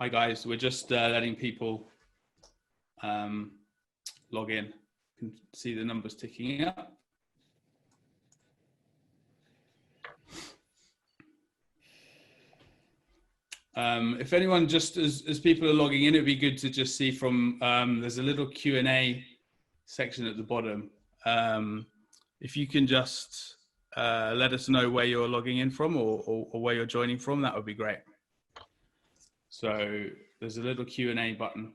Hi guys, we're just letting people log in. You can see the numbers ticking up. If anyone, just as people are logging in, it'd be good to just see from, there's a little Q&A section at the bottom. If you can just let us know where you're logging in from or where you're joining from, that would be great. So there's a little Q&A button.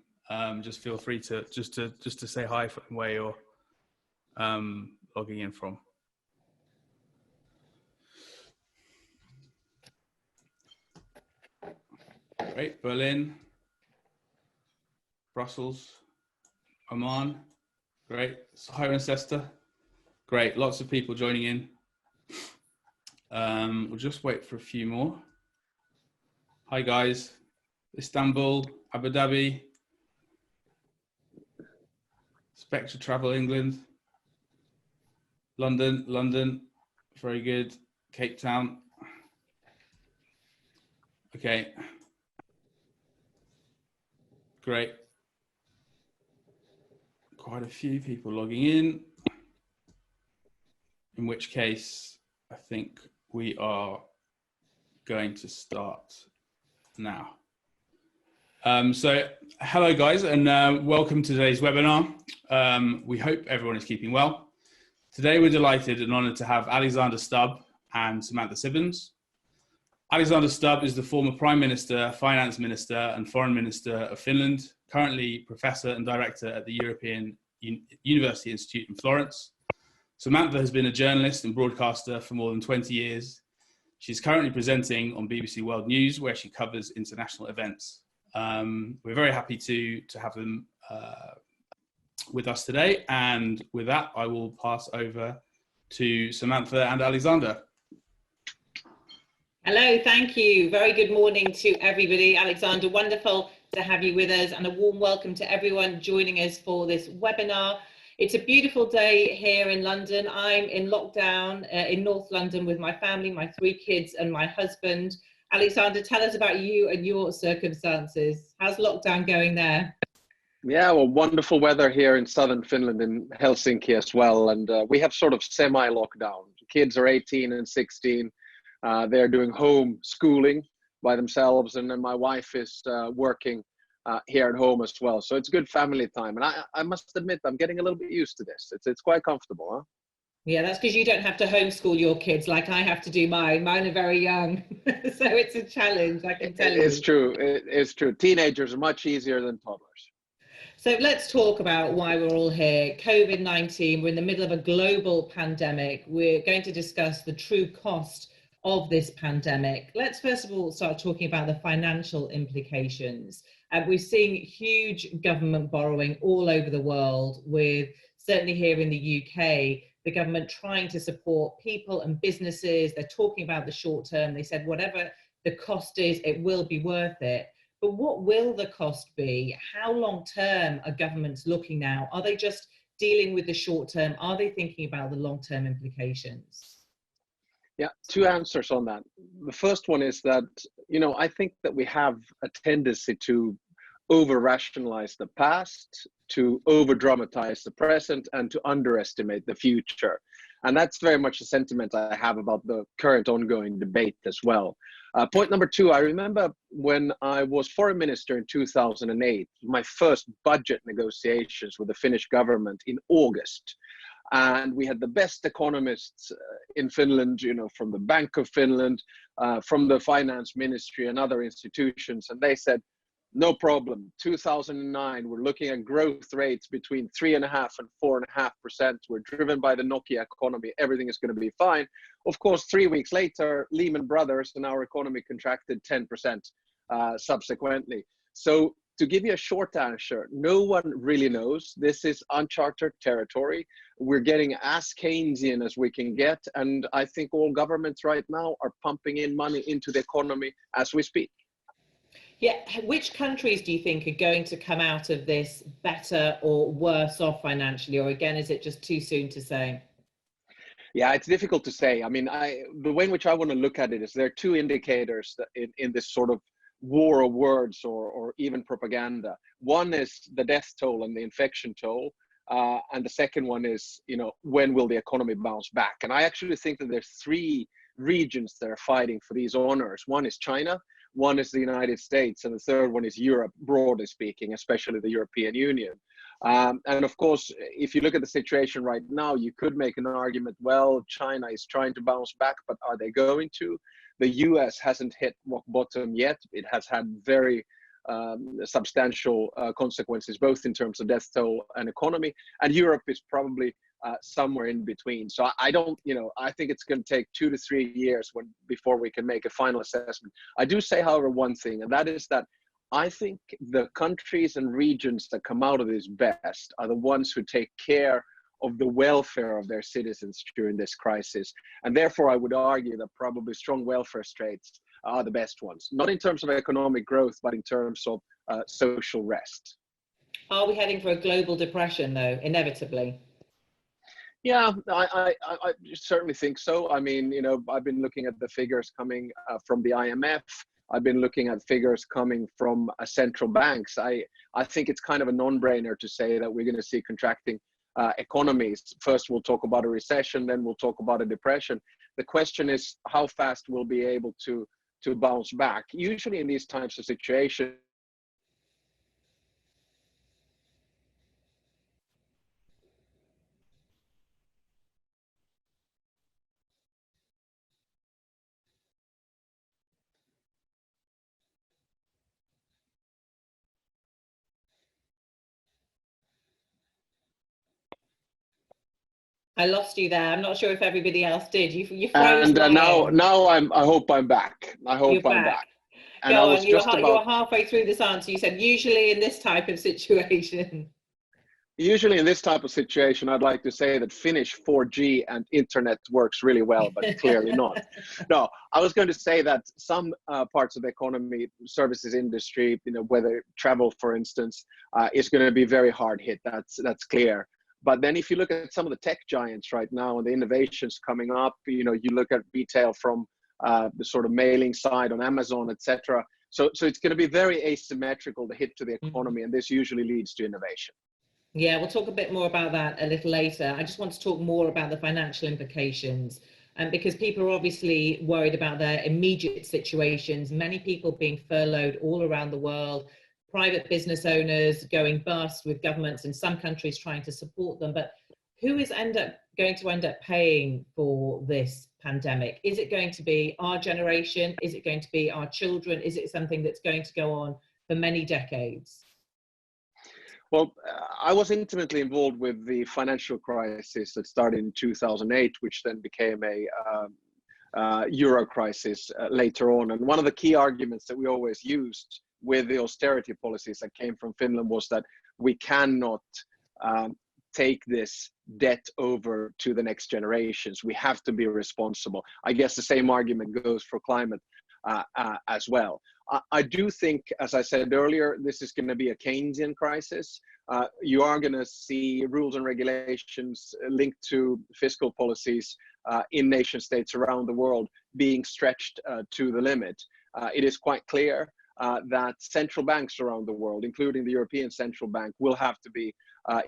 Just feel free to just to say hi from where you're logging in from. Great, Berlin, Brussels, Oman, great, Cirencester, great, lots of people joining in. We'll just wait for a few more. Hi guys, Istanbul, Abu Dhabi, Spectre Travel England, London, very good, Cape Town, okay. Great. Quite a few people logging in which case I think we are going to start now. So hello guys, and welcome to today's webinar. We hope everyone is keeping well. Today we're delighted and honoured to have Alexander Stubb and Samantha Simmonds. Alexander Stubb is the former Prime Minister, Finance Minister and Foreign Minister of Finland, currently Professor and Director at the European University Institute in Florence. Samantha has been a journalist and broadcaster for more than 20 years. She's currently presenting on BBC World News, where she covers international events. We're very happy to have them with us today. And with that, I will pass over to Samantha and Alexander. Hello, thank you. Very good morning to everybody. Alexander, wonderful to have you with us, and a warm welcome to everyone joining us for this webinar. It's a beautiful day here in London. I'm in lockdown in North London with my family, my 3 kids and my husband. Alexander, tell us about you and your circumstances. How's lockdown going there? Yeah, well, wonderful weather here in southern Finland, in Helsinki as well. And we have sort of semi-lockdown. Kids are 18 and 16. They're doing home schooling by themselves, and then my wife is working here at home as well. So it's good family time, and I must admit I'm getting a little bit used to this. It's quite comfortable, huh? Yeah, that's because you don't have to homeschool your kids like I have to do mine. Mine are very young, so it's a challenge, I can tell you. It's true. It's true. Teenagers are much easier than toddlers. So let's talk about why we're all here. COVID-19, we're in the middle of a global pandemic. We're going to discuss the true cost of this pandemic. Let's first of all start talking about the financial implications. We're seeing huge government borrowing all over the world, with certainly here in the UK, the government trying to support people and businesses. They're talking about the short term. They said whatever the cost is, it will be worth it. But what will the cost be? How long term are governments looking now? Are they just dealing with the short term? Are they thinking about the long term implications? Yeah, 2 answers on that. The first one is that, I think that we have a tendency to over-rationalize the past, to over-dramatize the present, and to underestimate the future. And that's very much a sentiment I have about the current ongoing debate as well. Point number 2, I remember when I was foreign minister in 2008, my first budget negotiations with the Finnish government in August. And we had the best economists in Finland, from the Bank of Finland, from the finance ministry and other institutions. And they said, no problem. 2009, we're looking at growth rates between 3.5% and 4.5%. We're driven by the Nokia economy. Everything is going to be fine. Of course, 3 weeks later, Lehman Brothers and our economy contracted 10% subsequently. So to give you a short answer, no one really knows. This is uncharted territory. We're getting as Keynesian as we can get. And I think all governments right now are pumping in money into the economy as we speak. Yeah, which countries do you think are going to come out of this better or worse off financially? Or again, is it just too soon to say? Yeah, it's difficult to say. I mean, the way in which I want to look at it is there are 2 indicators that in this sort of war of words or even propaganda. One is the death toll and the infection toll. And the second one is, when will the economy bounce back? And I actually think that there's three regions that are fighting for these honors. One is China, one is the United States, and the third one is Europe, broadly speaking, especially the European Union. And of course, if you look at the situation right now, you could make an argument, well, China is trying to bounce back, but are they going to? The US hasn't hit rock bottom yet. It has had very substantial consequences, both in terms of death toll and economy. And Europe is probably somewhere in between. So I don't, I think it's going to take 2 to 3 years before we can make a final assessment. I do say, however, one thing, and that is that I think the countries and regions that come out of this best are the ones who take care of the welfare of their citizens during this crisis. And therefore, I would argue that probably strong welfare states are the best ones, not in terms of economic growth, but in terms of social rest. Are we heading for a global depression, though, inevitably? Yeah, I certainly think so. I mean, I've been looking at the figures coming from the IMF. I've been looking at figures coming from central banks. I think it's kind of a non-brainer to say that we're going to see contracting economies. First, we'll talk about a recession, then we'll talk about a depression. The question is how fast we'll be able to bounce back. Usually in these types of situations, I lost you there. I'm not sure if everybody else did. You froze. and now I hope I'm back. I hope You're I'm back. back. And Go I was on. You were halfway through this answer. You said usually in this type of situation. Usually in this type of situation, I'd like to say that Finnish 4G and internet works really well, but clearly not. No, I was going to say that some parts of the economy, services industry, whether travel, for instance, is going to be very hard hit. That's clear. But then if you look at some of the tech giants right now and the innovations coming up, you look at retail from the sort of mailing side on Amazon, etc. So it's going to be very asymmetrical, the hit to the economy, and this usually leads to innovation. Yeah, we'll talk a bit more about that a little later. I just want to talk more about the financial implications, because people are obviously worried about their immediate situations. Many people being furloughed all around the world, private business owners going bust with governments in some countries trying to support them. But who is going to end up paying for this pandemic? Is it going to be our generation? Is it going to be our children? Is it something that's going to go on for many decades? Well, I was intimately involved with the financial crisis that started in 2008, which then became a euro crisis later on. And one of the key arguments that we always used with the austerity policies that came from Finland was that we cannot take this debt over to the next generations. We have to be responsible. I guess the same argument goes for climate as well. I do think, as I said earlier, this is going to be a Keynesian crisis. You are going to see rules and regulations linked to fiscal policies in nation states around the world being stretched to the limit. It is quite clear that central banks around the world, including the European Central Bank, will have to be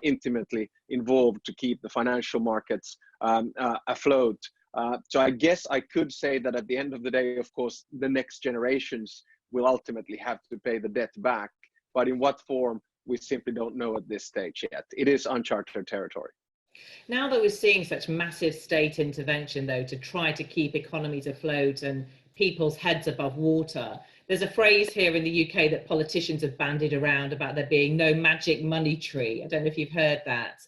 intimately involved to keep the financial markets afloat. So I guess I could say that at the end of the day, of course, the next generations will ultimately have to pay the debt back. But in what form, we simply don't know at this stage yet. It is uncharted territory. Now that we're seeing such massive state intervention, though, to try to keep economies afloat and people's heads above water, there's a phrase here in the UK that politicians have bandied around about there being no magic money tree. I don't know if you've heard that.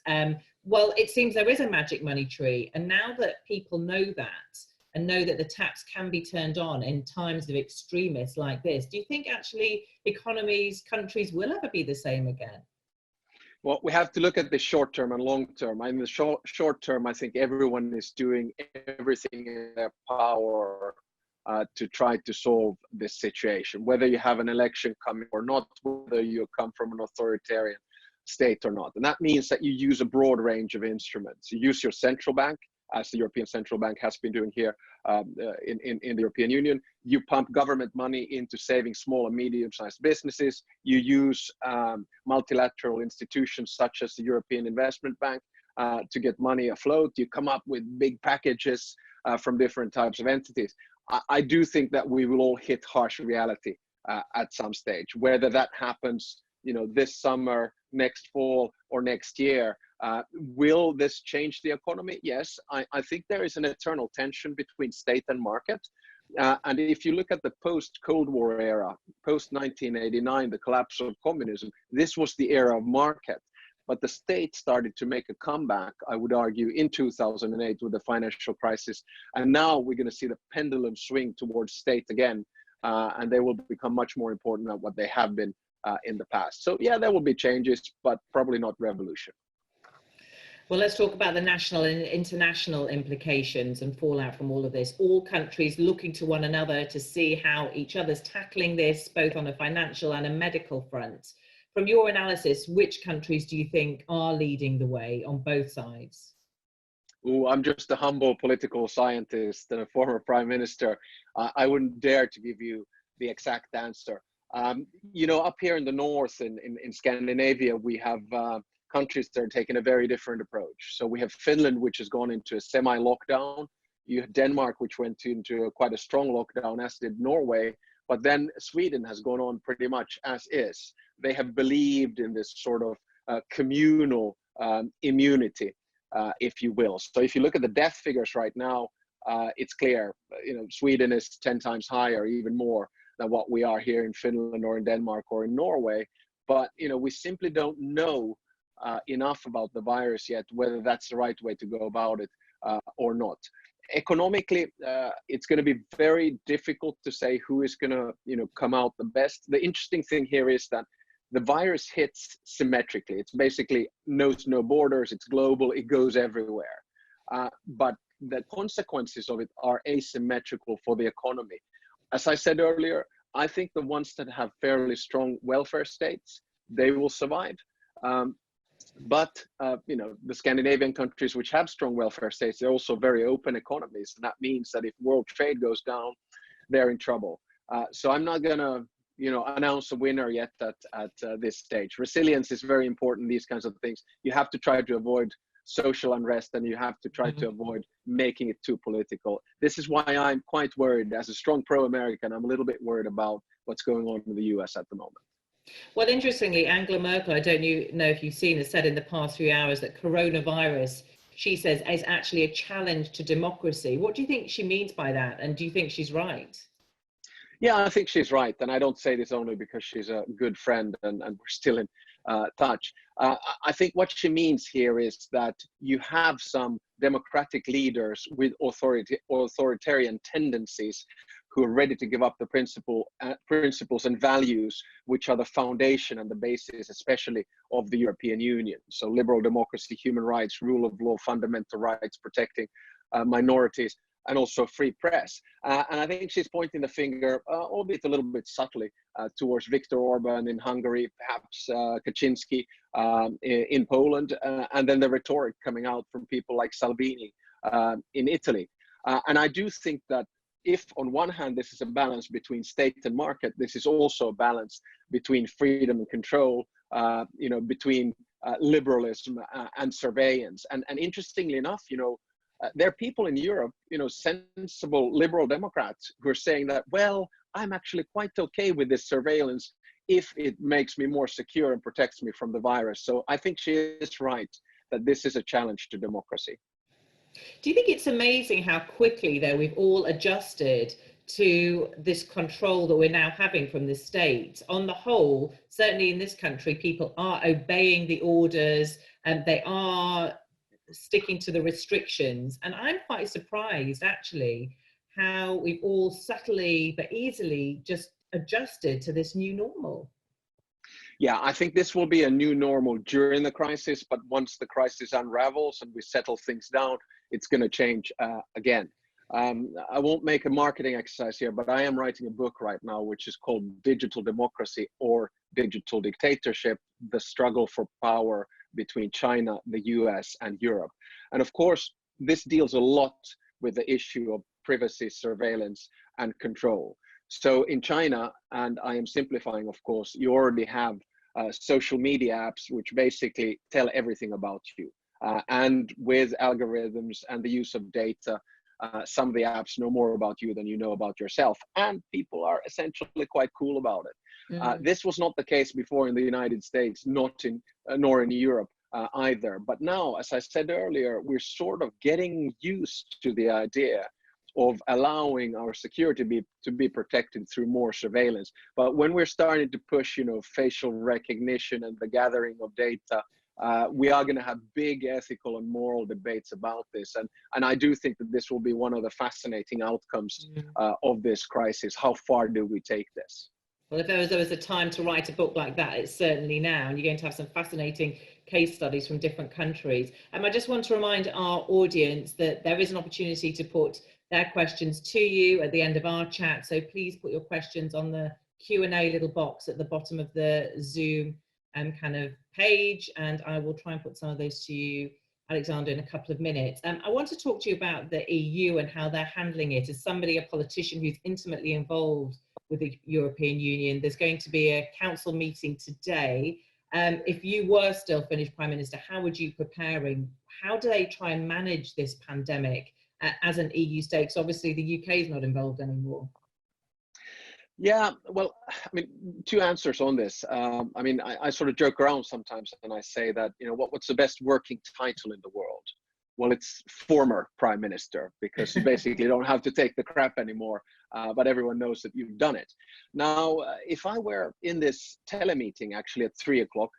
Well, it seems there is a magic money tree. And now that people know that and know that the taps can be turned on in times of extremists like this, do you think actually economies, countries will ever be the same again? Well, we have to look at the short term and long term. In the short term, I think everyone is doing everything in their power to try to solve this situation, whether you have an election coming or not, whether you come from an authoritarian state or not. And that means that you use a broad range of instruments. You use your central bank as the European Central Bank has been doing here in the European Union. You pump government money into saving small and medium-sized businesses. You use multilateral institutions such as the European Investment Bank to get money afloat. You come up with big packages from different types of entities. I do think that we will all hit harsh reality at some stage. Whether that happens, this summer, next fall, or next year, will this change the economy? Yes, I think there is an eternal tension between state and market. And if you look at the post-Cold War era, post-1989, the collapse of communism, this was the era of market. But the state started to make a comeback, I would argue, in 2008 with the financial crisis. And now we're going to see the pendulum swing towards state again. And they will become much more important than what they have been in the past. So yeah, there will be changes, but probably not revolution. Well, let's talk about the national and international implications and fallout from all of this. All countries looking to one another to see how each other's tackling this, both on a financial and a medical front. From your analysis, which countries do you think are leading the way on both sides? Oh, I'm just a humble political scientist and a former prime minister. I wouldn't dare to give you the exact answer. Up here in the north, in Scandinavia, we have countries that are taking a very different approach. So we have Finland, which has gone into a semi-lockdown. You have Denmark, which went into quite a strong lockdown, as did Norway. But then Sweden has gone on pretty much as is. They have believed in this sort of communal immunity, if you will. So if you look at the death figures right now, it's clear, Sweden is 10 times higher, even more than what we are here in Finland or in Denmark or in Norway. But, we simply don't know enough about the virus yet, whether that's the right way to go about it or not. Economically, it's going to be very difficult to say who is going to, come out the best. The interesting thing here is that the virus hits symmetrically. It's basically knows no borders. It's global. It goes everywhere. But the consequences of it are asymmetrical for the economy. As I said earlier, I think the ones that have fairly strong welfare states, they will survive. But the Scandinavian countries which have strong welfare states, they're also very open economies. And that means that if world trade goes down, they're in trouble. So I'm not going to, announce a winner yet at this stage. Resilience is very important, these kinds of things. You have to try to avoid social unrest, and you have to try to avoid making it too political. This is why I'm quite worried. As a strong pro-American, I'm a little bit worried about what's going on in the US at the moment. Well, interestingly, Angela Merkel, I don't know if you've seen, has said in the past few hours that coronavirus, she says, is actually a challenge to democracy. What do you think she means by that? And do you think she's right? Yeah, I think she's right. And I don't say this only because she's a good friend and we're still in touch. I think what she means here is that you have some democratic leaders with authoritarian tendencies who are ready to give up the principles and values which are the foundation and the basis, especially of the European Union. So liberal democracy, human rights, rule of law, fundamental rights, protecting minorities, and also free press. And I think she's pointing the finger, albeit a little bit subtly, towards Viktor Orban in Hungary, perhaps Kaczynski in Poland, and then the rhetoric coming out from people like Salvini in Italy. And I do think that if on one hand this is a balance between state and market, this is also a balance between freedom and control, between liberalism and surveillance. And interestingly enough, there are people in Europe, sensible liberal Democrats who are saying that, well, I'm actually quite okay with this surveillance if it makes me more secure and protects me from the virus. So I think she is right that this is a challenge to democracy. Do you think it's amazing how quickly, though, we've all adjusted to this control that we're now having from the state? On the whole, certainly in this country, people are obeying the orders and they are sticking to the restrictions. And I'm quite surprised, actually, how we've all subtly but easily just adjusted to this new normal. Yeah, I think this will be a new normal during the crisis, but once the crisis unravels and we settle things down, it's going to change again. I won't make a marketing exercise here, but I am writing a book right now, which is called Digital Democracy or Digital Dictatorship, the struggle for power between China, the US, and Europe. And of course, this deals a lot with the issue of privacy, surveillance, and control. So in China, and I am simplifying, of course, you already have social media apps which basically tell everything about you. And with algorithms and the use of data, some of the apps know more about you than you know about yourself. And people are essentially quite cool about it. This was not the case before in the United States, not in, nor in Europe either. But now, as I said earlier, we're sort of getting used to the idea of allowing our security to be protected through more surveillance. But when we're starting to push, facial recognition and the gathering of data, we are going to have big ethical and moral debates about this. And I do think that this will be one of the fascinating outcomes of this crisis. How far do we take this? Well, if there was a time to write a book like that, it's certainly now. And you're going to have some fascinating case studies from different countries. I just want to remind our audience that there is an opportunity to put their questions to you at the end of our chat. So please put your questions on the Q&A little box at the bottom of the Zoom kind of page, and I will try and put some of those to you, Alexander, in a couple of minutes. I want to talk to you about the EU and how they're handling it. As somebody, a politician who's intimately involved with the European Union, there's going to be a council meeting today. If you were still Finnish Prime Minister, how would you preparing? How do they try and manage this pandemic as an EU state? Because obviously the UK is not involved anymore. Yeah, well, I mean, two answers on this. I mean, I sort of joke around sometimes and I say that, what's the best working title in the world? Well, it's former prime minister, because you basically don't have to take the crap anymore, but everyone knows that you've done it. Now, if I were in this telemeeting actually at 3 o'clock,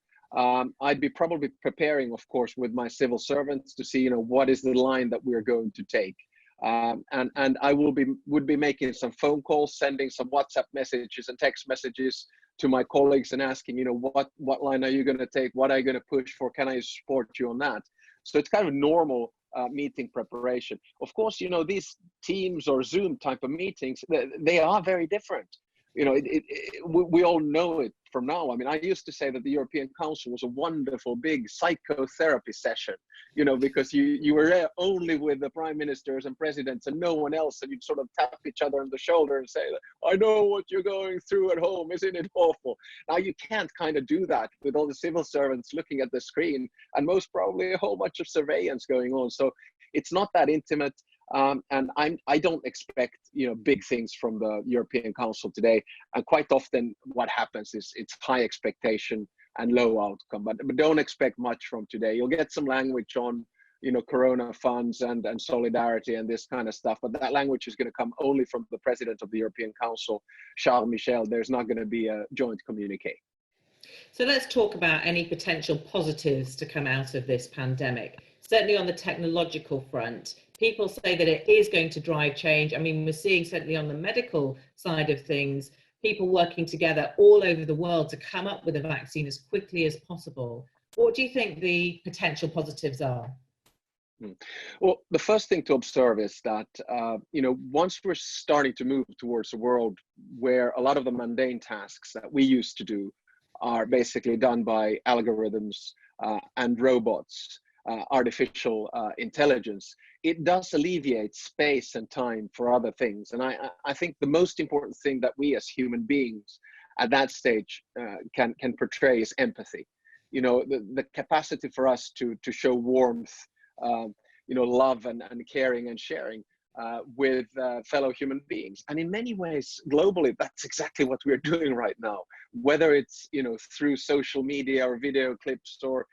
I'd be probably preparing, of course, with my civil servants to see, what is the line that we're going to take. And I would be making some phone calls, sending some WhatsApp messages and text messages to my colleagues and asking, what line are you going to take? What are you going to push for? Can I support you on that? So it's kind of normal meeting preparation. Of course, these Teams or Zoom type of meetings, they are very different. We all know it from now. I mean, I used to say that the European Council was a wonderful big psychotherapy session, because you were there only with the prime ministers and presidents and no one else, and you'd sort of tap each other on the shoulder and say, I know what you're going through at home, isn't it awful? Now you can't kind of do that with all the civil servants looking at the screen and most probably a whole bunch of surveillance going on. So it's not that intimate. And I don't expect big things from the European Council today. And quite often what happens is it's high expectation and low outcome. But don't expect much from today. You'll get some language on corona funds and solidarity and this kind of stuff. But that language is going to come only from the President of the European Council, Charles Michel. There's not going to be a joint communique. So let's talk about any potential positives to come out of this pandemic. Certainly on the technological front, people say that it is going to drive change. I mean, we're seeing certainly on the medical side of things, people working together all over the world to come up with a vaccine as quickly as possible. What do you think the potential positives are? Well, the first thing to observe is that, once we're starting to move towards a world where a lot of the mundane tasks that we used to do are basically done by algorithms and robots, artificial intelligence, it does alleviate space and time for other things. And I think the most important thing that we as human beings at that stage can portray is empathy. The capacity for us to show warmth, love and caring and sharing with fellow human beings. And in many ways, globally, that's exactly what we're doing right now, whether it's, through social media or video clips or,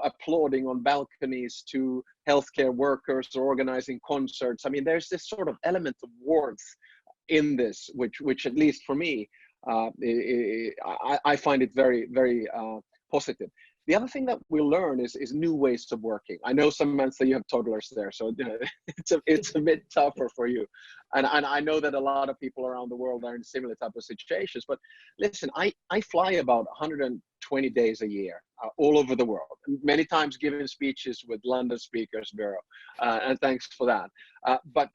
applauding on balconies to healthcare workers or organizing concerts. I mean, there's this sort of element of warmth in this, which at least for me, I find it very, very positive. The other thing that we learn is new ways of working. I know, Samantha, you have toddlers there, so it's a bit tougher for you. And I know that a lot of people around the world are in similar type of situations. But listen, I fly about 120 days a year all over the world, many times giving speeches with London Speakers Bureau, and thanks for that. But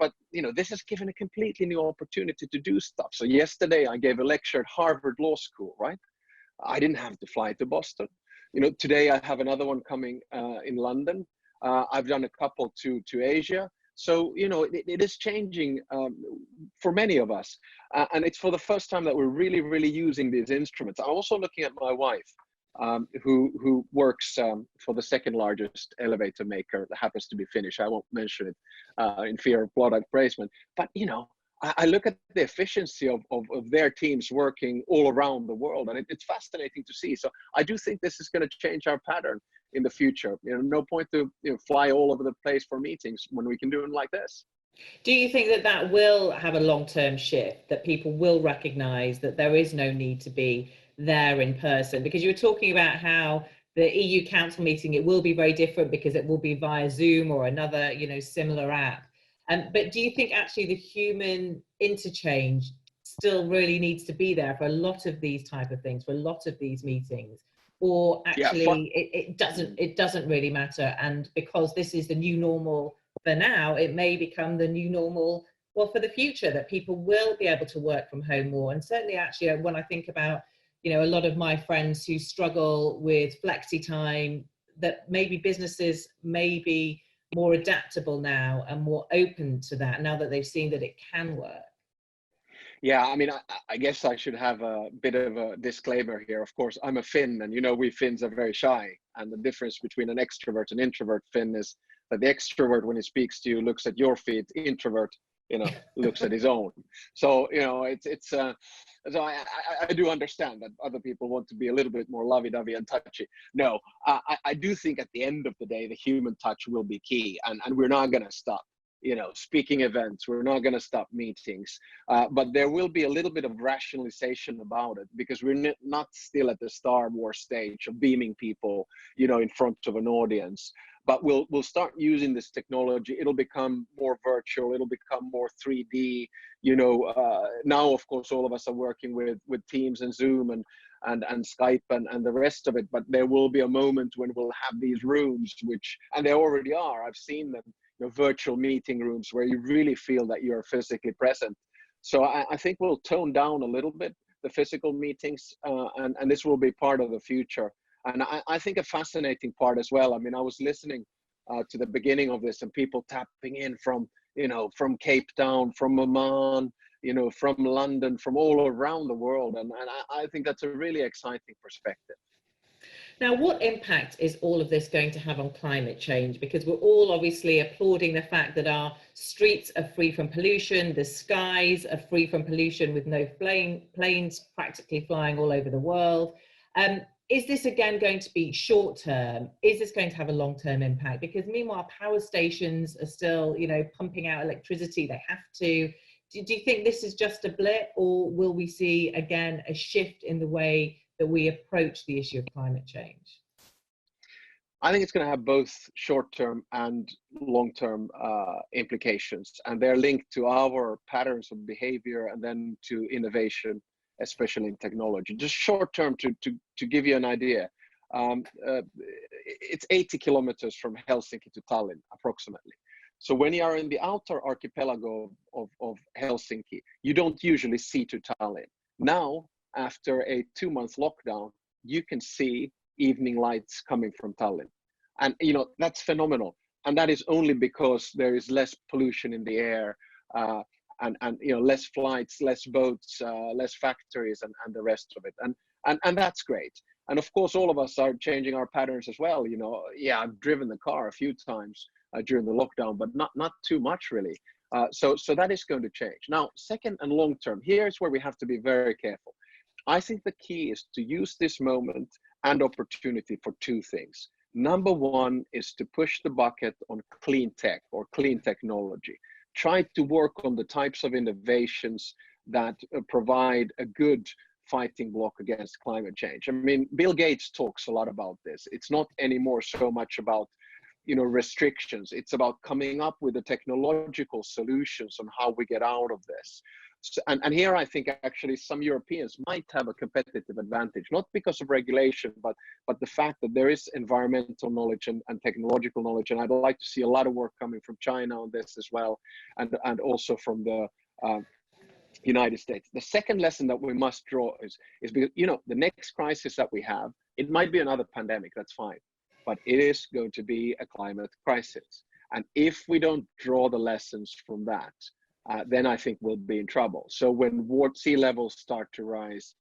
this has given a completely new opportunity to do stuff. So yesterday I gave a lecture at Harvard Law School, right? I didn't have to fly to Boston. Today I have another one coming in London. I've done a couple to Asia. So, you know, it is changing for many of us. And it's for the first time that we're really, really using these instruments. I'm also looking at my wife, who works for the second largest elevator maker that happens to be Finnish. I won't mention it in fear of product placement. But, you know, I look at the efficiency of their teams working all around the world, and it's fascinating to see. So I do think this is going to change our pattern in the future. You know, no point to fly all over the place for meetings when we can do them like this. Do you think that that will have a long-term shift, that people will recognize that there is no need to be there in person? Because you were talking about how the EU Council meeting, it will be very different because it will be via Zoom or another, similar app. But do you think actually the human interchange still really needs to be there for a lot of these type of things, for a lot of these meetings? Or actually it doesn't really matter, and because this is the new normal for now, it may become the new normal, well, for the future, that people will be able to work from home more? And certainly actually when I think about, a lot of my friends who struggle with flexi time, that maybe businesses may be more adaptable now and more open to that now that they've seen that it can work. Yeah, I mean, I guess I should have a bit of a disclaimer here. Of course, I'm a Finn, and we Finns are very shy. And the difference between an extrovert and introvert Finn is that the extrovert, when he speaks to you, looks at your feet. Introvert, looks at his own. So, so I do understand that other people want to be a little bit more lovey-dovey and touchy. No, I do think at the end of the day, the human touch will be key, and we're not going to stop. Speaking events, we're not going to stop meetings, but there will be a little bit of rationalization about it, because we're not still at the Star Wars stage of beaming people, in front of an audience. But we'll start using this technology. It'll become more virtual. It'll become more 3D. Now, of course, all of us are working with Teams and Zoom and Skype and the rest of it. But there will be a moment when we'll have these rooms, and they already are. I've seen them. Virtual meeting rooms where you really feel that you're physically present. So I think we'll tone down a little bit the physical meetings, and this will be part of the future. And I think a fascinating part as well. I mean, I was listening to the beginning of this, and people tapping in from Cape Town, from Oman, from London, from all around the world. And I think that's a really exciting perspective. Now, what impact is all of this going to have on climate change? Because we're all obviously applauding the fact that our streets are free from pollution, the skies are free from pollution with no planes practically flying all over the world. Is this again going to be short term? Is this going to have a long-term impact? Because meanwhile, power stations are still, pumping out electricity. They have to. Do you think this is just a blip, or will we see again a shift in the way that we approach the issue of climate change? I think it's going to have both short-term and long-term implications, and they're linked to our patterns of behavior and then to innovation, especially in technology. Just short-term, to give you an idea, it's 80 kilometers from Helsinki to Tallinn, approximately. So when you are in the outer archipelago of Helsinki, you don't usually see to Tallinn. Now, after a 2-month lockdown, you can see evening lights coming from Tallinn. And, that's phenomenal. And that is only because there is less pollution in the air, and less flights, less boats, less factories, and the rest of it. And that's great. And of course, all of us are changing our patterns as well. Yeah, I've driven the car a few times during the lockdown, but not too much really. So that is going to change. Now, second and long term, here's where we have to be very careful. I think the key is to use this moment and opportunity for two things. Number one is to push the bucket on clean tech or clean technology. Try to work on the types of innovations that provide a good fighting block against climate change. I mean, Bill Gates talks a lot about this. It's not anymore so much about restrictions. It's about coming up with the technological solutions on how we get out of this. So, and here I think actually some Europeans might have a competitive advantage, not because of regulation, but the fact that there is environmental knowledge and technological knowledge. And I'd like to see a lot of work coming from China on this as well, and also from the United States. The second lesson that we must draw is because, the next crisis that we have, it might be another pandemic, that's fine. but it is going to be a climate crisis. And if we don't draw the lessons from that, then I think we'll be in trouble. So when sea levels start to rise,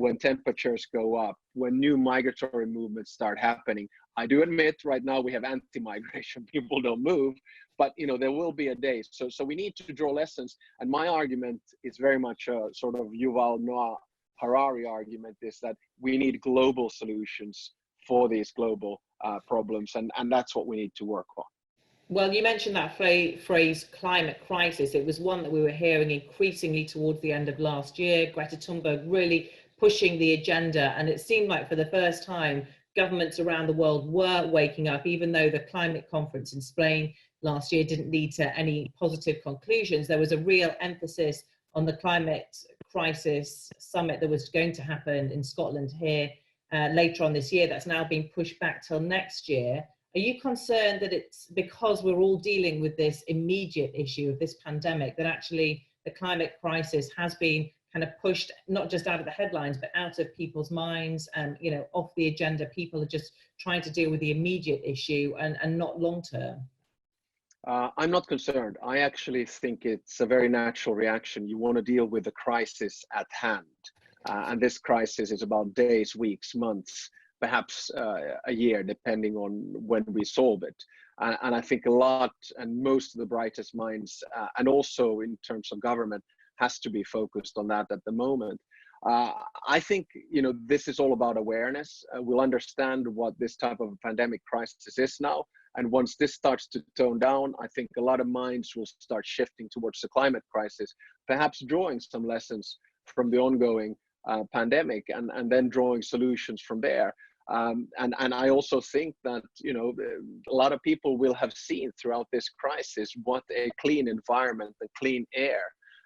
when temperatures go up, when new migratory movements start happening, I do admit right now we have anti-migration, people don't move, but there will be a day. So we need to draw lessons. And my argument is very much a sort of Yuval Noah Harari argument, is that we need global solutions for these global problems, and that's what we need to work on. Well, you mentioned that phrase climate crisis. It was one that we were hearing increasingly towards the end of last year. Greta Thunberg really pushing the agenda, and it seemed like for the first time governments around the world were waking up, even though the climate conference in Spain last year didn't lead to any positive conclusions. There was a real emphasis on the climate crisis summit that was going to happen in Scotland here later on this year. That's now been pushed back till next year. Are you concerned that it's because we're all dealing with this immediate issue of this pandemic that actually the climate crisis has been kind of pushed not just out of the headlines but out of people's minds and off the agenda? People are just trying to deal with the immediate issue and not long term. I'm not concerned. I actually think it's a very natural reaction. You want to deal with the crisis at hand, and this crisis is about days, weeks, months, perhaps a year, depending on when we solve it. And I think a lot and most of the brightest minds, and also in terms of government, has to be focused on that at the moment. I think, this is all about awareness. We'll understand what this type of pandemic crisis is now. And once this starts to tone down, I think a lot of minds will start shifting towards the climate crisis, perhaps drawing some lessons from the ongoing pandemic and then drawing solutions from there. And I also think that, a lot of people will have seen throughout this crisis what a clean environment and clean air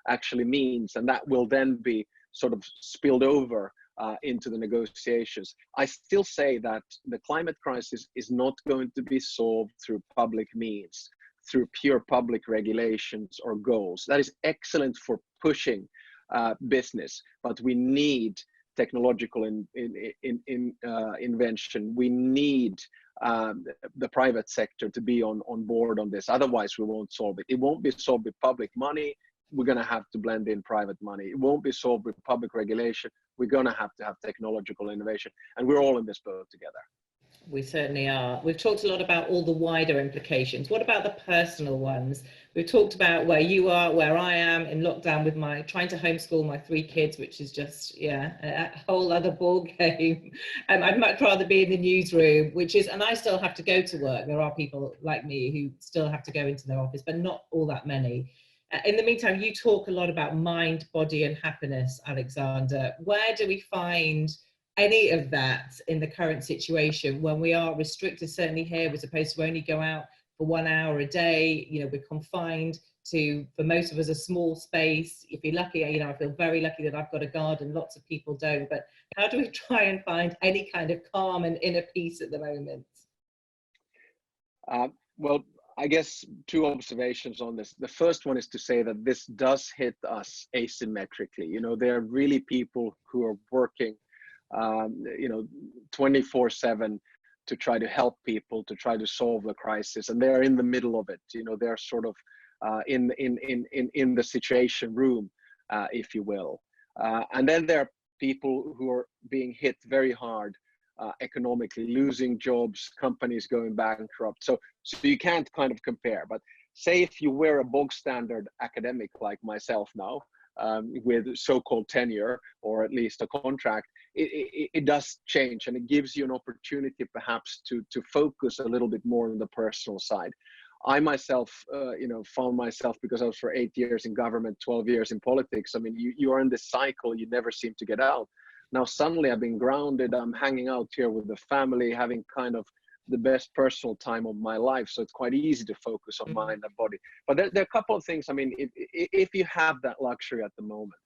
actually means. And that will then be sort of spilled over into the negotiations. I still say that the climate crisis is not going to be solved through public means, through pure public regulations or goals. That is excellent for pushing business, but we need technological invention. We need the private sector to be on board on this. Otherwise, we won't solve it. It won't be solved with public money. We're going to have to blend in private money. It won't be solved with public regulation. We're going to have technological innovation. And we're all in this boat together. We certainly are. We've talked a lot about all the wider implications. What about the personal ones? We've talked about where you are, where I am in lockdown with trying to homeschool my 3 kids, which is just, a whole other ball game. I'd much rather be in the newsroom, and I still have to go to work. There are people like me who still have to go into their office, but not all that many. In the meantime, you talk a lot about mind, body, and happiness, Alexander. Where do we find any of that in the current situation when we are restricted? Certainly here, we're supposed to only go out for 1 hour a day. We're confined to, for most of us, a small space. If you're lucky, I feel very lucky that I've got a garden. Lots of people don't. But how do we try and find any kind of calm and inner peace at the moment? Well, I guess 2 observations on this. The first one is to say that this does hit us asymmetrically. There are really people who are working 24/7 to try to help people, to try to solve the crisis, and they're in the middle of it. They're sort of in the situation room, if you will. And then there are people who are being hit very hard economically, losing jobs, companies going bankrupt. So you can't kind of compare. But say if you were a bog standard academic like myself now, with so-called tenure or at least a contract, it does change, and it gives you an opportunity perhaps to focus a little bit more on the personal side. I myself, found myself, because I was for 8 years in government, 12 years in politics. I mean, you are in this cycle, you never seem to get out. Now suddenly I've been grounded, I'm hanging out here with the family, having kind of the best personal time of my life. So it's quite easy to focus on mind and body. But there are a couple of things. I mean, if you have that luxury at the moment,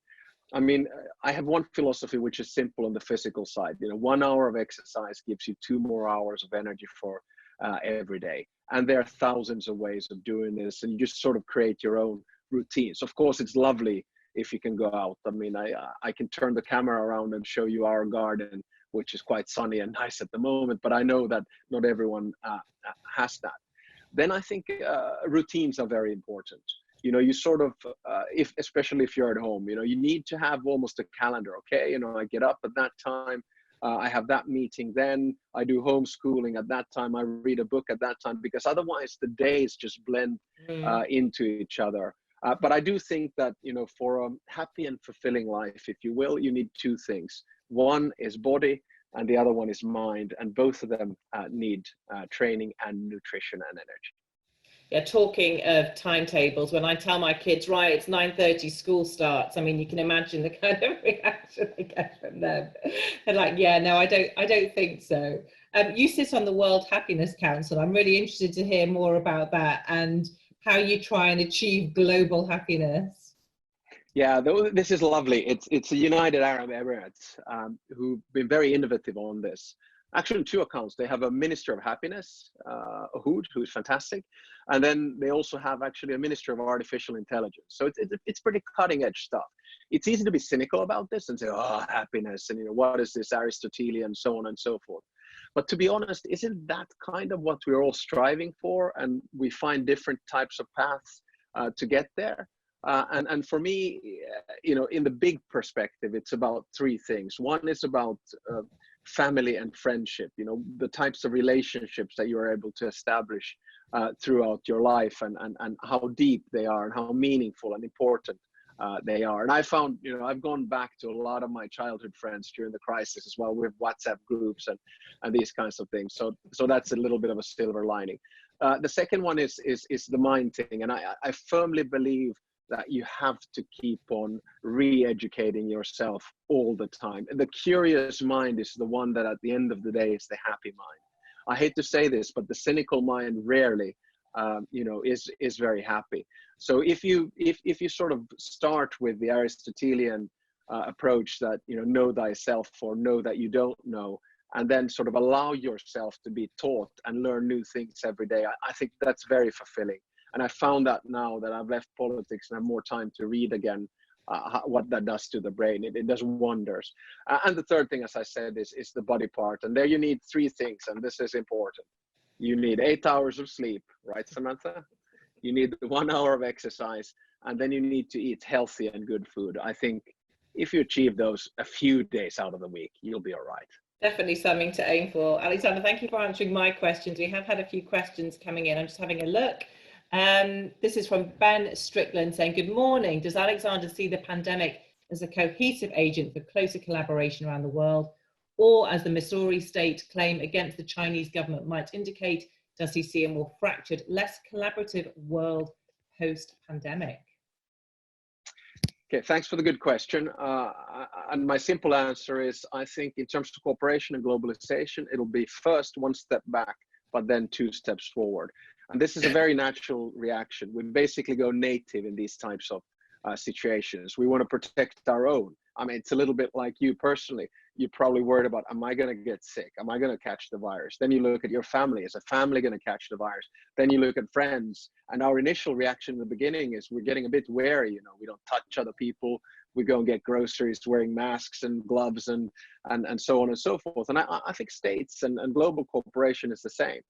I mean, I have one philosophy which is simple on the physical side. 1 hour of exercise gives you 2 more hours of energy for every day. And there are thousands of ways of doing this, and you just sort of create your own routines. Of course, it's lovely if you can go out. I mean, I can turn the camera around and show you our garden which is quite sunny and nice at the moment, but I know that not everyone has that. Then I think routines are very important. You know, you sort of, especially if you're at home, you know, you need to have almost a calendar, okay? You know, I get up at that time, I have that meeting, then I do homeschooling at that time, I read a book at that time, because otherwise the days just blend into each other. But I do think that, you know, for a happy and fulfilling life, if you will, you need two things. One is body and the other one is mind. And both of them need training and nutrition and energy. Yeah, talking of timetables, when I tell my kids, right, it's 9:30, school starts, I mean, you can imagine the kind of reaction they get from them. They're like, yeah, no, I don't think so. You sit on the World Happiness Council. I'm really interested to hear more about that and how you try and achieve global happiness. Yeah, this is lovely. It's the United Arab Emirates who've been very innovative on this. Actually, two accounts. They have a Minister of Happiness, Uhud, who's fantastic. And then they also have actually a Minister of Artificial Intelligence. So it's pretty cutting edge stuff. It's easy to be cynical about this and say, oh, happiness, and you know, what is this Aristotelian, so on and so forth. But to be honest, isn't that kind of what we're all striving for? And we find different types of paths to get there. And for me, you know, in the big perspective, it's about three things. One is about family and friendship, you know, the types of relationships that you're able to establish throughout your life, and how deep they are and how meaningful and important they are. And I found, you know, I've gone back to a lot of my childhood friends during the crisis as well, with WhatsApp groups and these kinds of things. So that's a little bit of a silver lining. The second one is the mind thing. And I firmly believe that you have to keep on re-educating yourself all the time. And the curious mind is the one that at the end of the day is the happy mind. I hate to say this, but the cynical mind rarely, you know, is very happy. So if you sort of start with the Aristotelian approach that, you know thyself, or know that you don't know, and then sort of allow yourself to be taught and learn new things every day, I think that's very fulfilling. And I found that now that I've left politics and have more time to read again, what that does to the brain. It does wonders. And the third thing, as I said, is the body part. And there you need three things, and this is important. You need 8 hours of sleep, right, Samantha? You need 1 hour of exercise, and then you need to eat healthy and good food. I think if you achieve those a few days out of the week, you'll be all right. Definitely something to aim for. Alexander, thank you for answering my questions. We have had a few questions coming in. I'm just having a look. This is from Ben Strickland saying, good morning. Does Alexander see the pandemic as a cohesive agent for closer collaboration around the world, or as the Missouri state claim against the Chinese government might indicate, does he see a more fractured, less collaborative world post-pandemic? Okay, thanks for the good question. And my simple answer is, I think in terms of cooperation and globalization, it'll be first one step back, but then 2 steps forward. And this is a very natural reaction. We basically go native in these types of situations. We want to protect our own. I mean, it's a little bit like you personally. You're probably worried about, am I going to get sick? Am I going to catch the virus? Then you look at your family. Is a family going to catch the virus? Then you look at friends. And our initial reaction in the beginning is we're getting a bit wary. You know, we don't touch other people. We go and get groceries wearing masks and gloves and so on and so forth. And I think states and global cooperation is the same.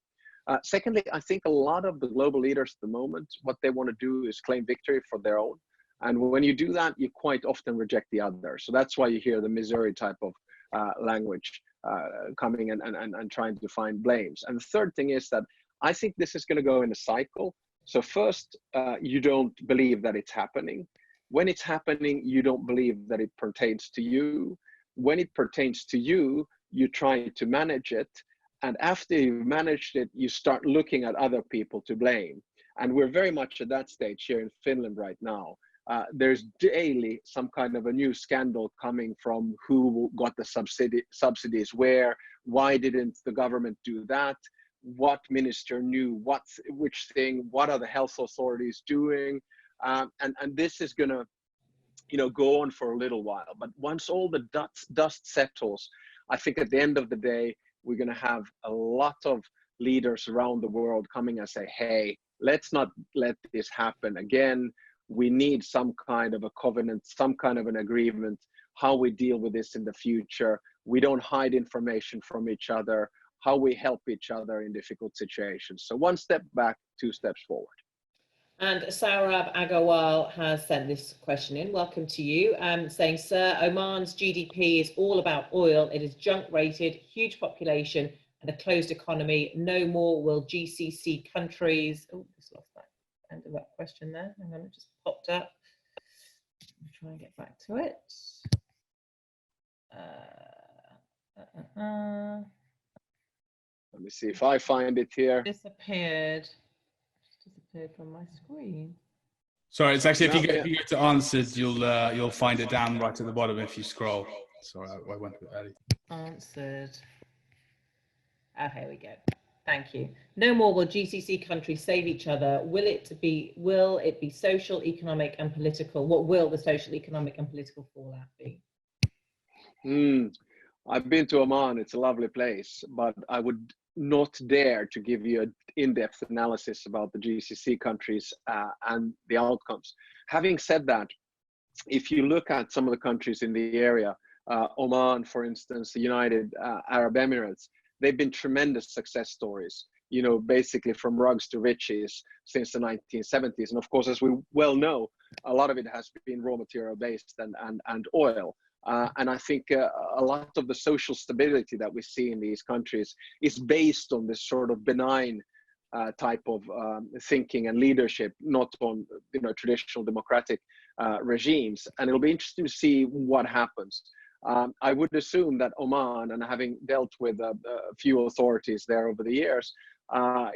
Secondly, I think a lot of the global leaders at the moment, what they want to do is claim victory for their own. And when you do that, you quite often reject the other. So that's why you hear the Missouri type of language coming and trying to find blames. And the third thing is that I think this is going to go in a cycle. So first, you don't believe that it's happening. When it's happening, you don't believe that it pertains to you. When it pertains to you, you try to manage it. And after you've managed it, you start looking at other people to blame. And we're very much at that stage here in Finland right now. There's daily some kind of a new scandal coming from who got the subsidies where, why didn't the government do that, what minister knew which thing, what are the health authorities doing, and this is going to, you know, go on for a little while. But once all the dust settles, I think at the end of the day, we're going to have a lot of leaders around the world coming and say, hey, let's not let this happen again. We need some kind of a covenant, some kind of an agreement, how we deal with this in the future. we don't hide information from each other, how we help each other in difficult situations. So one step back, two steps forward. And Saurabh Agarwal has sent this question in. Welcome to you. Saying, sir, Oman's GDP is all about oil. It is junk rated, huge population and a closed economy. No more will GCC countries. Oh, just lost that end of that question there. Hang on, it just popped up. I'll try and get back to it. Let me see if I find it here. Disappeared from my screen. Sorry, it's actually if you go to answers, you'll find it down right at the bottom if you scroll. Sorry, I went a bit early. Answered. Oh, here we go. Thank you. No more will GCC countries save each other. Will it be social, economic, and political? What will the social, economic, and political fallout be? I've been to Oman. It's a lovely place, but I would not dare to give you an in-depth analysis about the GCC countries and the outcomes. Having said that, if you look at some of the countries in the area, Oman, for instance, the United Arab Emirates, they've been tremendous success stories, you know, basically from rags to riches since the 1970s. And of course, as we well know, a lot of it has been raw material based and oil. And I think a lot of the social stability that we see in these countries is based on this sort of benign type of thinking and leadership, not on, you know, traditional democratic regimes. And it'll be interesting to see what happens. I would assume that Oman, and having dealt with a few authorities there over the years,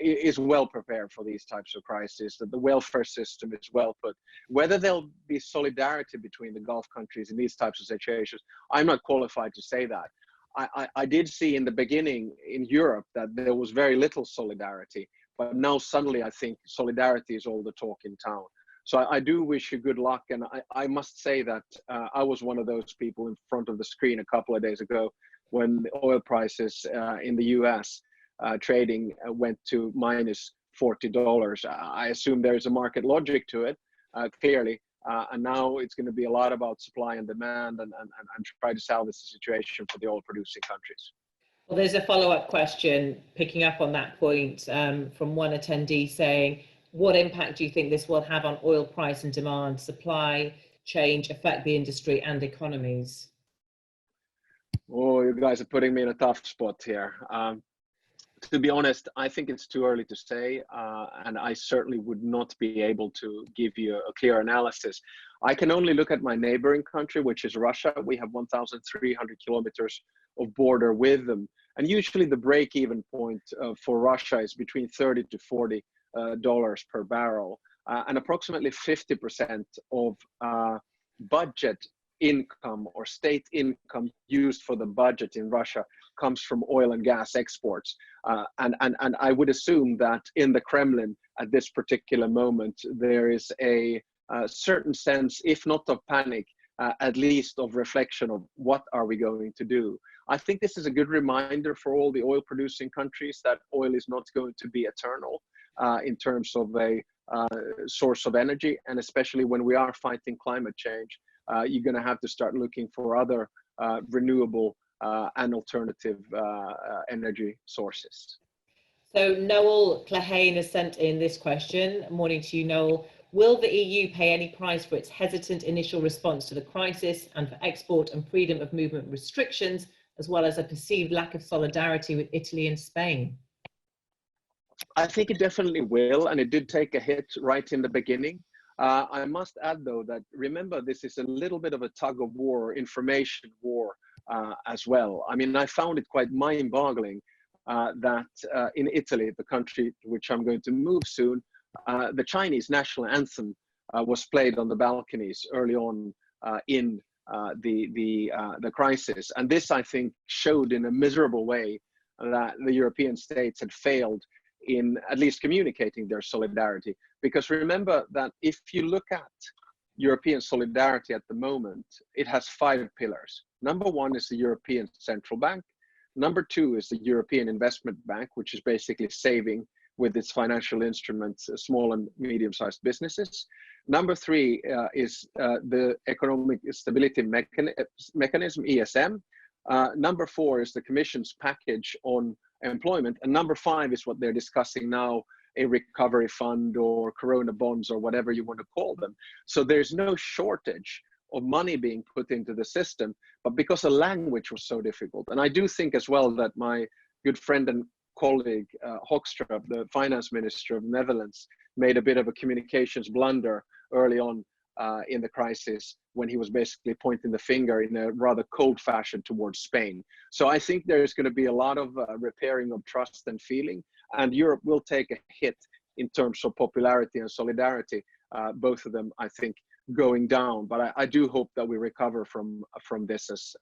is well prepared for these types of crises, that the welfare system is well put. Whether there'll be solidarity between the Gulf countries in these types of situations, I'm not qualified to say that. I did see in the beginning in Europe that there was very little solidarity, but now suddenly I think solidarity is all the talk in town. So I do wish you good luck. And I must say that I was one of those people in front of the screen a couple of days ago when the oil prices in the US trading went to minus $40. I assume there's a market logic to it, clearly. And now it's going to be a lot about supply and demand and try to salvage the situation for the oil producing countries. Well, there's a follow-up question picking up on that point from one attendee saying, what impact do you think this will have on oil price and demand, supply change, affect the industry and economies? Oh, you guys are putting me in a tough spot here. To be honest, I think it's too early to say, and I certainly would not be able to give you a clear analysis. I can only look at my neighboring country, which is Russia. We have 1,300 kilometers of border with them. And usually the break-even point for Russia is between $30 to $40 per barrel. And approximately 50% of budget income or state income used for the budget in Russia comes from oil and gas exports. And I would assume that in the Kremlin at this particular moment, there is a certain sense, if not of panic, at least of reflection of what are we going to do. I think this is a good reminder for all the oil producing countries that oil is not going to be eternal in terms of a source of energy. And especially when we are fighting climate change, you're going to have to start looking for other renewable and alternative energy sources. So Noel Clahane has sent in this question. Morning to you, Noel. Will the EU pay any price for its hesitant initial response to the crisis and for export and freedom of movement restrictions, as well as a perceived lack of solidarity with Italy and Spain? I think it definitely will, and it did take a hit right in the beginning. I must add, though, that remember, this is a little bit of a tug of war, information war as well. I mean, I found it quite mind-boggling that in Italy, the country to which I'm going to move soon, the Chinese national anthem was played on the balconies early on in the crisis. And this, I think, showed in a miserable way that the European states had failed in at least communicating their solidarity. Because remember that if you look at European solidarity at the moment, it has 5 pillars. Number 1 is the European Central Bank. Number 2 is the European Investment Bank, which is basically saving with its financial instruments small and medium-sized businesses. Number 3 is the Economic Stability Mechanism, ESM, Number 4 is the Commission's package on employment. And number 5 is what they're discussing now, a recovery fund or corona bonds or whatever you want to call them. So there's no shortage of money being put into the system, but because the language was so difficult. And I do think as well that my good friend and colleague, Hoekstra, the finance minister of the Netherlands, made a bit of a communications blunder early on in the crisis when he was basically pointing the finger in a rather cold fashion towards Spain. So I think there's going to be a lot of repairing of trust and feeling, and Europe will take a hit in terms of popularity and solidarity, both of them, I think, going down. But I do hope that we recover from this as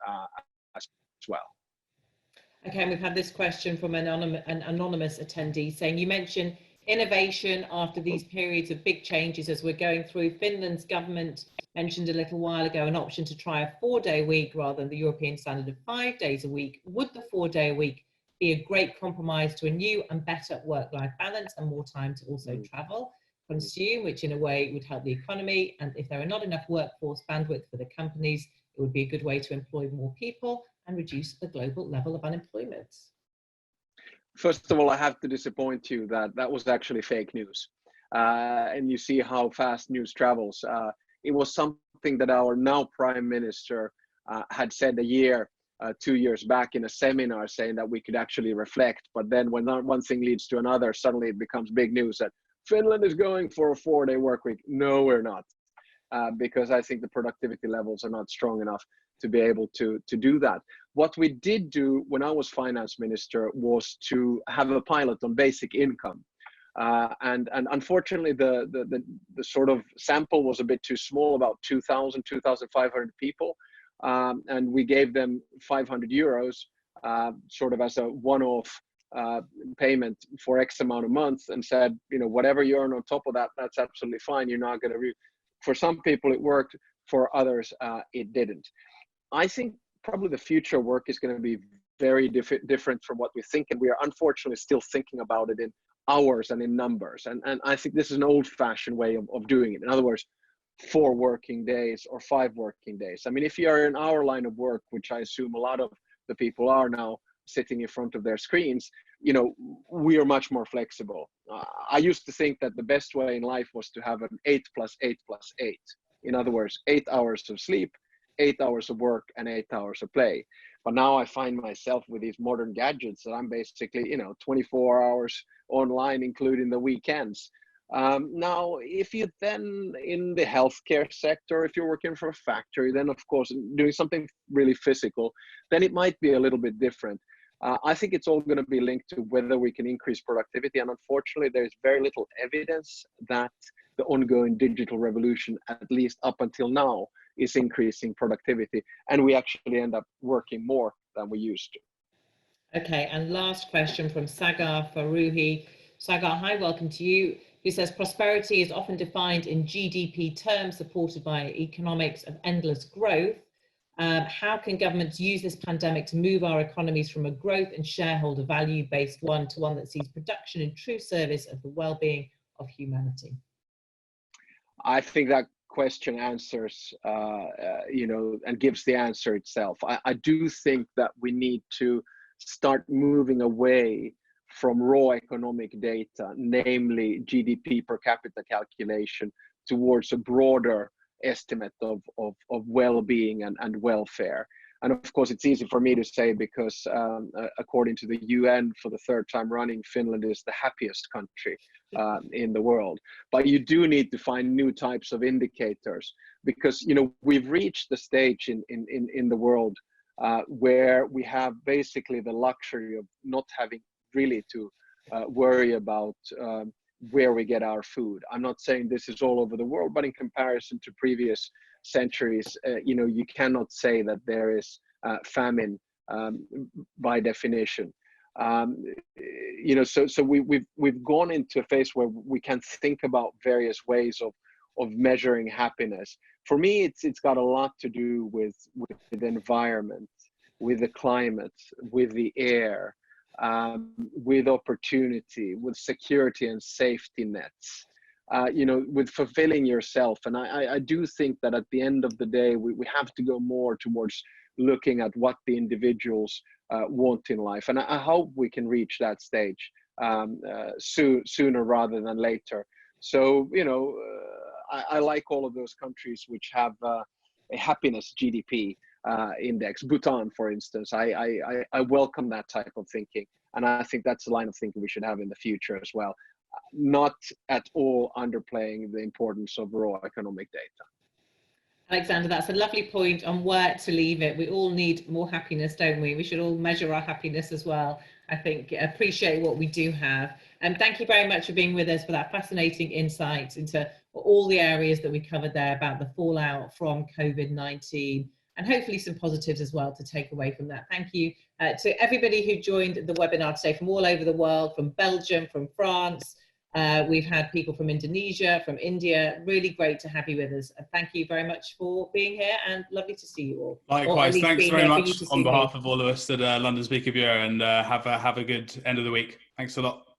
well. Okay, and we've had this question from an anonymous attendee saying, you mentioned innovation after these periods of big changes as we're going through. Finland's government mentioned a little while ago an option to try a 4-day week rather than the European standard of 5 days a week. Would the 4-day week be a great compromise to a new and better work-life balance and more time to also travel, consume, which in a way would help the economy? And if there are not enough workforce bandwidth for the companies, it would be a good way to employ more people and reduce the global level of unemployment. First of all, I have to disappoint you that that was actually fake news. And you see how fast news travels. It was something that our now Prime Minister had said 2 years back in a seminar, saying that we could actually reflect. But then when one thing leads to another, suddenly it becomes big news that Finland is going for a 4-day work week. No, we're not. Because I think the productivity levels are not strong enough to be able to do that. What we did do when I was finance minister was to have a pilot on basic income. And unfortunately, the sort of sample was a bit too small, about 2,000, 2,500 people. And we gave them 500 euros sort of as a one-off payment for X amount of months, and said, whatever you earn on top of that, that's absolutely fine. You're not going to for some people it worked, for others it didn't. I think probably the future work is going to be very different from what we think, and we are unfortunately still thinking about it in hours and in numbers. And I think this is an old-fashioned way of doing it. In other words, 4 working days or 5 working days. I mean, if you are in our line of work, which I assume a lot of the people are now sitting in front of their screens, we are much more flexible. I used to think that the best way in life was to have an 8 + 8 + 8. In other words, 8 hours of sleep, 8 hours of work, and 8 hours of play. But now I find myself with these modern gadgets that I'm basically, 24 hours online, including the weekends. Now, if you then in the healthcare sector, if you're working for a factory, then of course doing something really physical, then it might be a little bit different. I think it's all going to be linked to whether we can increase productivity. And unfortunately, there's very little evidence that the ongoing digital revolution, at least up until now, is increasing productivity. And we actually end up working more than we used to. Okay, and last question from Sagar Faruhi. Sagar, hi, welcome to you. Who says prosperity is often defined in GDP terms, supported by economics of endless growth. How can governments use this pandemic to move our economies from a growth and shareholder value based one to one that sees production in true service of the well-being of humanity? I think that question answers, and gives the answer itself. I do think that we need to start moving away from raw economic data, namely GDP per capita calculation, towards a broader estimate of well-being and welfare. And of course, it's easy for me to say because according to the UN, for the 3rd time running, Finland is the happiest country in the world. But you do need to find new types of indicators because, we've reached the stage in the world where we have basically the luxury of not having really to worry about where we get our food. I'm not saying this is all over the world, but in comparison to previous centuries, you cannot say that there is famine by definition. So we've gone into a phase where we can think about various ways of measuring happiness. For me, it's got a lot to do with the environment, with the climate, with the air, with opportunity, with security and safety nets, with fulfilling yourself. And I do think that at the end of the day, we have to go more towards looking at what the individuals want in life. And I hope we can reach that stage sooner rather than later. So, I like all of those countries which have a happiness GDP index. Bhutan, for instance, I welcome that type of thinking. And I think that's the line of thinking we should have in the future as well. Not at all underplaying the importance of raw economic data. Alexander, that's a lovely point on where to leave it. We all need more happiness, don't we? We should all measure our happiness as well. I think appreciate what we do have. And thank you very much for being with us for that fascinating insight into all the areas that we covered there about the fallout from COVID-19, and hopefully some positives as well to take away from that. Thank you to everybody who joined the webinar today from all over the world, from Belgium, from France. We've had people from Indonesia, from India. Really great to have you with us. And thank you very much for being here, and lovely to see you all. Likewise, thanks very much on behalf of all of us at London Speaker Bureau, and have a good end of the week. Thanks a lot.